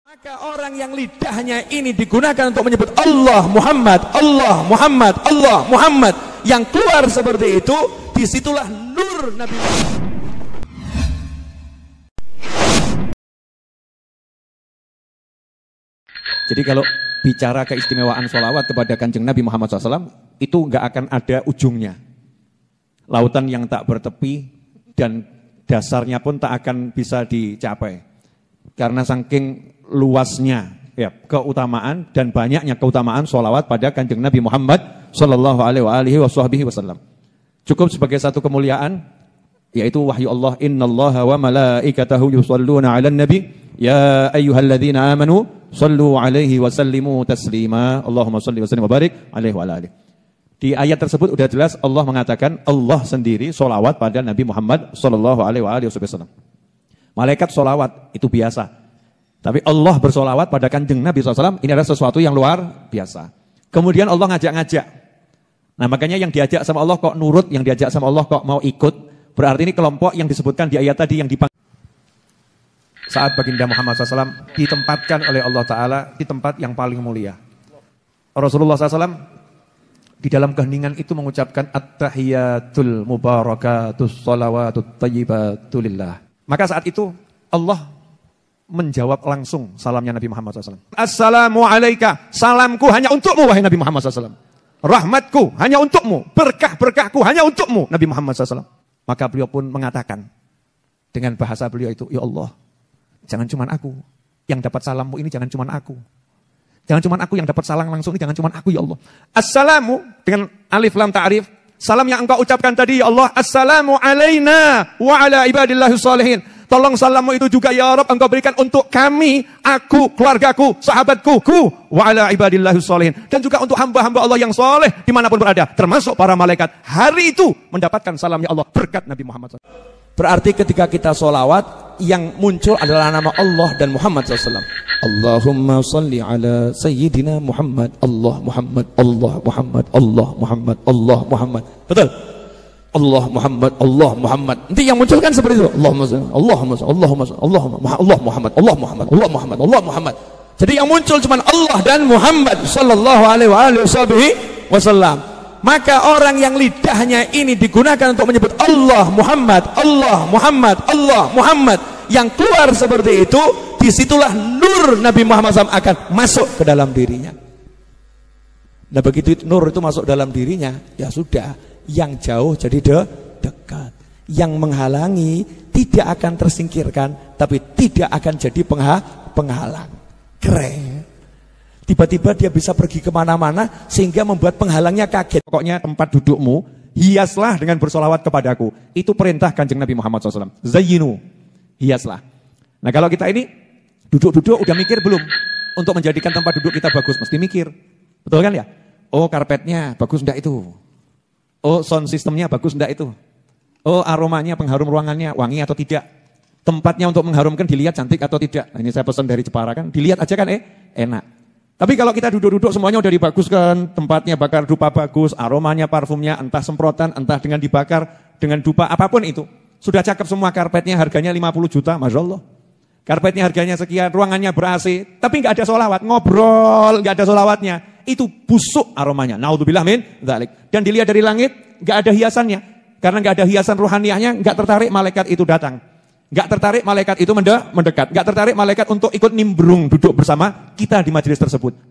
Maka orang yang lidahnya ini digunakan untuk menyebut Allah Muhammad, Allah Muhammad, Allah Muhammad, yang keluar seperti itu, disitulah nur Nabi Muhammad. Jadi kalau bicara keistimewaan sholawat kepada Kanjeng Nabi Muhammad SAW, itu nggak akan ada ujungnya. Lautan yang tak bertepi dan dasarnya pun tak akan bisa dicapai. Karena saking luasnya ya, keutamaan dan banyaknya keutamaan sholawat pada Kanjeng Nabi Muhammad Sallallahu Alaihi Wasallam. Cukup sebagai satu kemuliaan, yaitu wahyu Allah, Innallaha wa malaikatahu yusalluna 'alan nabi ya ayyuhalladzina amanu sallu 'alaihi wa sallimu taslima. Allahumma shalli wa sallim wa barik 'alaihi wa 'ala alihi. Di ayat tersebut sudah jelas Allah mengatakan Allah sendiri sholawat pada Nabi Muhammad Sallallahu Alaihi Wasallam. Malaikat sholawat itu biasa. Tapi Allah bersolawat pada Kanjeng Nabi SAW, ini adalah sesuatu yang luar biasa. Kemudian Allah ngajak-ngajak. Nah makanya yang diajak sama Allah kok nurut, yang diajak sama Allah kok mau ikut. Berarti ini kelompok yang disebutkan di ayat tadi yang dipanggil. Saat baginda Muhammad SAW ditempatkan oleh Allah Ta'ala di tempat yang paling mulia. Rasulullah SAW di dalam keheningan itu mengucapkan At-tahiyatul mubarakatus salawatut tayyibatulillah. Maka saat itu Allah menjawab langsung salamnya Nabi Muhammad SAW. Assalamu alaika, salamku hanya untukmu wahai Nabi Muhammad SAW. Rahmatku hanya untukmu, berkah-berkahku hanya untukmu Nabi Muhammad SAW. Maka beliau pun mengatakan dengan bahasa beliau itu, ya Allah, jangan cuma aku yang dapat salammu ini, jangan cuma aku. Jangan cuma aku yang dapat salam langsung ini, jangan cuma aku ya Allah. Assalamu dengan alif lam ta'rif, salam yang engkau ucapkan tadi ya Allah, assalamu alaina wa ala ibadillahi sholihin. Tolong salammu itu juga ya Rabb engkau berikan untuk kami, aku, keluargaku, sahabatku, wa ala ibadillahi sholihin. Dan juga untuk hamba-hamba Allah yang soleh dimanapun berada, termasuk para malaikat. Hari itu mendapatkan salamnya Allah berkat Nabi Muhammad SAW. Berarti ketika kita sholawat, yang muncul adalah nama Allah dan Muhammad SAW. Allahumma salli ala Sayyidina Muhammad, Allah Muhammad, Allah Muhammad, Allah Muhammad, Allah Muhammad. Betul? Allah Muhammad, Allah Muhammad. Nanti yang muncul kan seperti itu. Allahumma salli, Allahumma salli, Allahumma salli, Allah Muhammad, Allah Muhammad, Allah Muhammad, Allah Muhammad. Jadi yang muncul cuma Allah dan Muhammad Sallallahu Alaihi Wasallam. Maka orang yang lidahnya ini digunakan untuk menyebut Allah Muhammad, Allah Muhammad, Allah Muhammad, yang keluar seperti itu, disitulah nur Nabi Muhammad SAW akan masuk ke dalam dirinya. Nah begitu nur itu masuk dalam dirinya, ya sudah, yang jauh jadi dekat, yang menghalangi tidak akan tersingkirkan, tapi tidak akan jadi penghalang. Keren. Tiba-tiba dia bisa pergi kemana-mana sehingga membuat penghalangnya kaget. Pokoknya tempat dudukmu hiaslah dengan bersolawat kepadaku. Itu perintah Kanjeng Nabi Muhammad SAW. Zayyinu, hiaslah. Nah kalau kita ini duduk-duduk udah mikir belum untuk menjadikan tempat duduk kita bagus? Mesti mikir, betul kan ya? Oh karpetnya bagus enggak itu? Oh sound systemnya bagus enggak itu? Oh aromanya, pengharum ruangannya wangi atau tidak? Tempatnya untuk mengharumkan dilihat cantik atau tidak? Nah, ini saya pesan dari Jepara kan, dilihat aja kan enak. Tapi kalau kita duduk-duduk semuanya udah dibaguskan, tempatnya bakar dupa bagus, aromanya, parfumnya, entah semprotan, entah dengan dibakar, dengan dupa, apapun itu. Sudah cakep semua, karpetnya harganya 50 juta, Masya Allah. Karpetnya harganya sekian, ruangannya ber-AC, tapi nggak ada sholawat, ngobrol, nggak ada sholawatnya. Itu busuk aromanya, naudzubillah min dzalik. Dan dilihat dari langit, nggak ada hiasannya. Karena nggak ada hiasan rohaniahnya, nggak tertarik malaikat itu datang. Gak tertarik malaikat itu mendekat. Gak tertarik malaikat untuk ikut nimbrung duduk bersama kita di majelis tersebut.